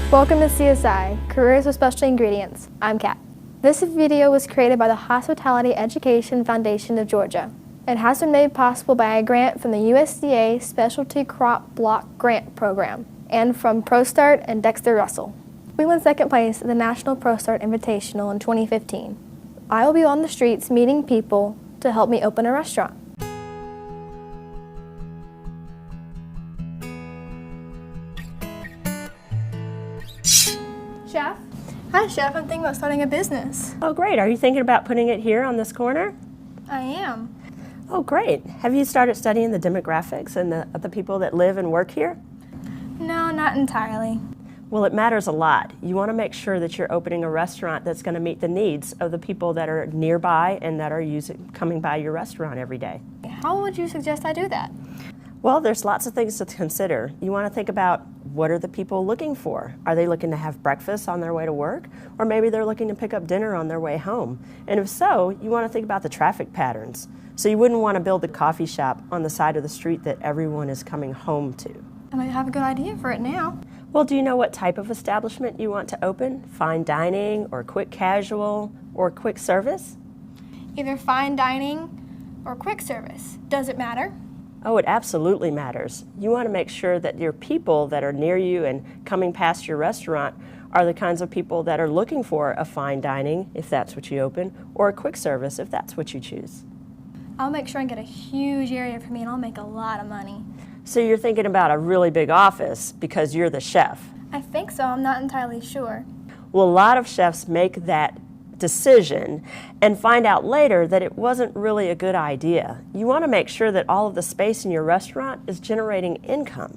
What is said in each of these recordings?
Welcome to CSI, Careers with Special Ingredients. I'm Kat. This video was created by the Hospitality Education Foundation of Georgia. It has been made possible by a grant from the USDA Specialty Crop Block Grant Program and from ProStart and Dexter Russell. We won second place at the National ProStart Invitational in 2015. I will be on the streets meeting people to help me open a restaurant. Chef? Hi, Chef. I'm thinking about starting a business. Oh, great. Are you thinking about putting it here on this corner? I am. Oh, great. Have you started studying the demographics and the people that live and work here? No, not entirely. Well, it matters a lot. You want to make sure that you're opening a restaurant that's going to meet the needs of the people that are nearby and that are coming by your restaurant every day. How would you suggest I do that? Well, there's lots of things to consider. You want to think about, what are the people looking for? Are they looking to have breakfast on their way to work? Or maybe they're looking to pick up dinner on their way home. And if so, you want to think about the traffic patterns. So you wouldn't want to build a coffee shop on the side of the street that everyone is coming home to. I might have a good idea for it now. Well, do you know what type of establishment you want to open? Fine dining, or quick casual, or quick service? Either fine dining or quick service. Does it matter? Oh, it absolutely matters. You want to make sure that your people that are near you and coming past your restaurant are the kinds of people that are looking for a fine dining, if that's what you open, or a quick service, if that's what you choose. I'll make sure and get a huge area for me, and I'll make a lot of money. So you're thinking about a really big office because you're the chef? I think so. I'm not entirely sure. Well, a lot of chefs make that decision and find out later that it wasn't really a good idea. You want to make sure that all of the space in your restaurant is generating income,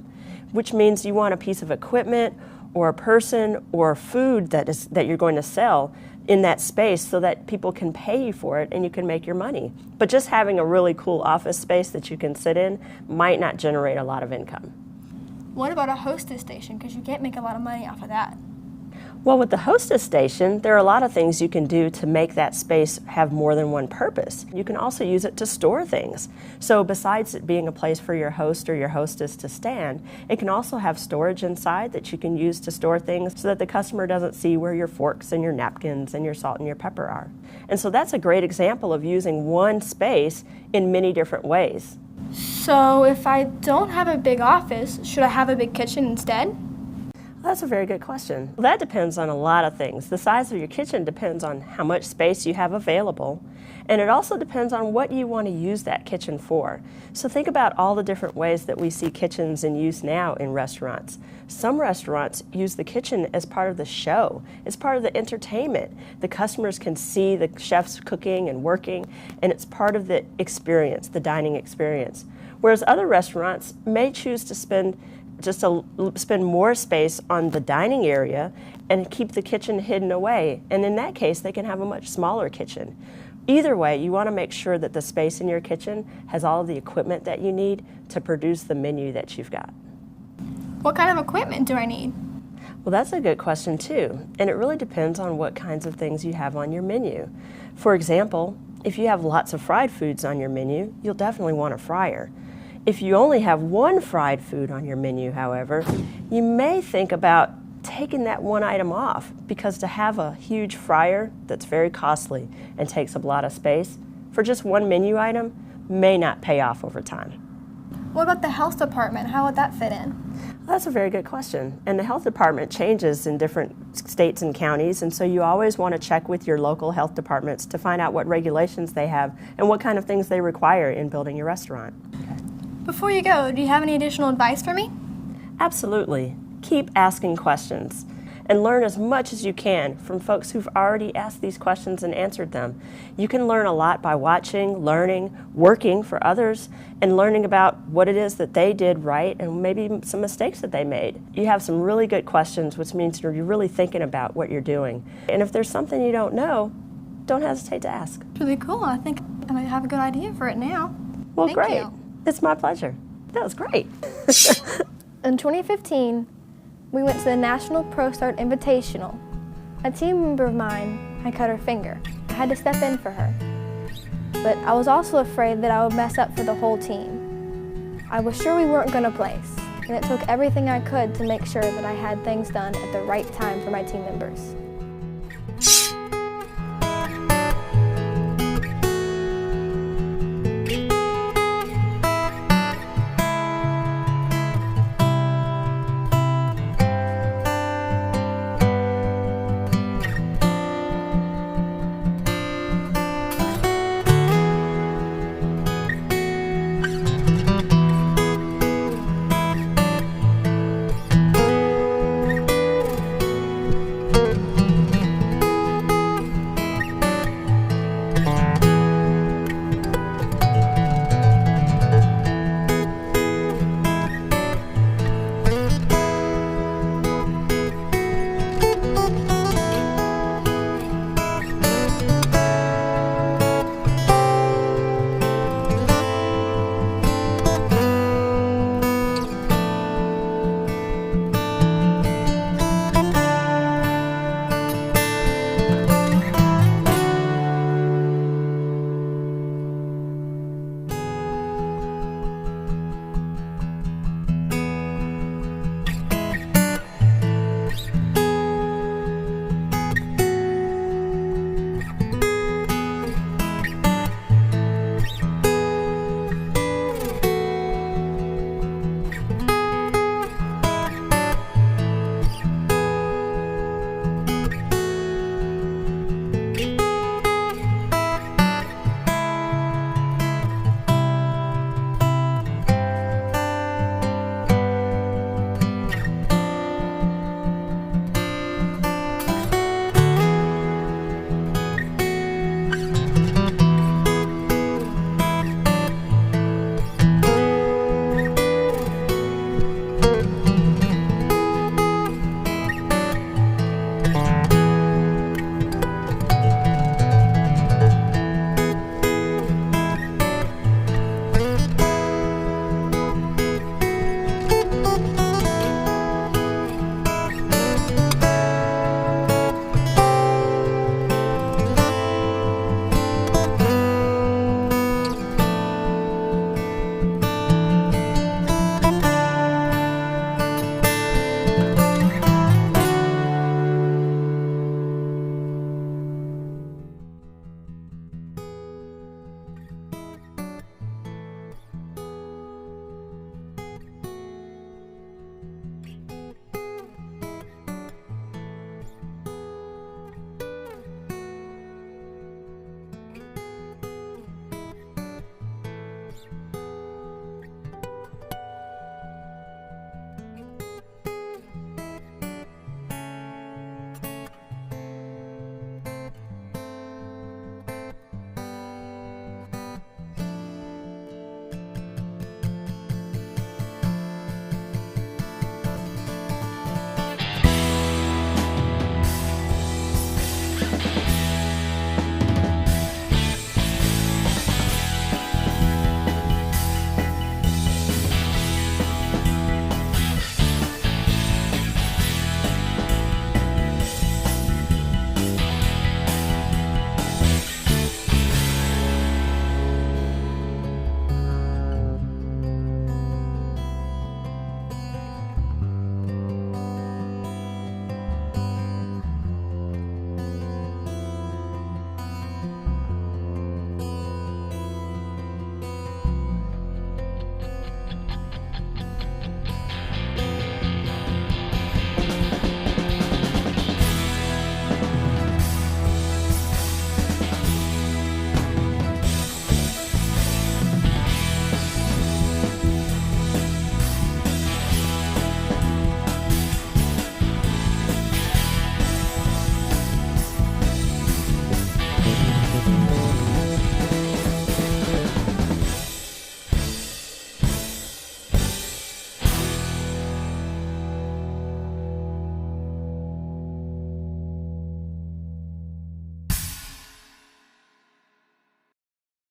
which means you want a piece of equipment or a person or food that you're going to sell in that space so that people can pay you for it and you can make your money. But just having a really cool office space that you can sit in might not generate a lot of income. What about a hostess station? Because you can't make a lot of money off of that. Well, with the Hostess Station, there are a lot of things you can do to make that space have more than one purpose. You can also use it to store things. So besides it being a place for your host or your hostess to stand, it can also have storage inside that you can use to store things so that the customer doesn't see where your forks and your napkins and your salt and your pepper are. And so that's a great example of using one space in many different ways. So if I don't have a big office, should I have a big kitchen instead? That's a very good question. Well, that depends on a lot of things. The size of your kitchen depends on how much space you have available, and it also depends on what you want to use that kitchen for. So think about all the different ways that we see kitchens in use now in restaurants. Some restaurants use the kitchen as part of the show. It's part of the entertainment. The customers can see the chefs cooking and working, and it's part of the experience, the dining experience. Whereas other restaurants may choose to spend more space on the dining area and keep the kitchen hidden away. And in that case, they can have a much smaller kitchen. Either way, you want to make sure that the space in your kitchen has all of the equipment that you need to produce the menu that you've got. What kind of equipment do I need? Well, that's a good question too. And it really depends on what kinds of things you have on your menu. For example, if you have lots of fried foods on your menu, you'll definitely want a fryer. If you only have one fried food on your menu, however, you may think about taking that one item off, because to have a huge fryer that's very costly and takes up a lot of space for just one menu item may not pay off over time. What about the health department? How would that fit in? Well, that's a very good question. And the health department changes in different states and counties, and so you always want to check with your local health departments to find out what regulations they have and what kind of things they require in building your restaurant. Before you go, do you have any additional advice for me? Absolutely. Keep asking questions and learn as much as you can from folks who've already asked these questions and answered them. You can learn a lot by watching, learning, working for others, and learning about what it is that they did right and maybe some mistakes that they made. You have some really good questions, which means you're really thinking about what you're doing. And if there's something you don't know, don't hesitate to ask. It's really cool. I think I might have a good idea for it now. Well, Thank great. you. It's my pleasure. That was great. In 2015, we went to the National ProStart Invitational. A team member of mine had cut her finger. I had to step in for her. But I was also afraid that I would mess up for the whole team. I was sure we weren't going to place, and it took everything I could to make sure that I had things done at the right time for my team members.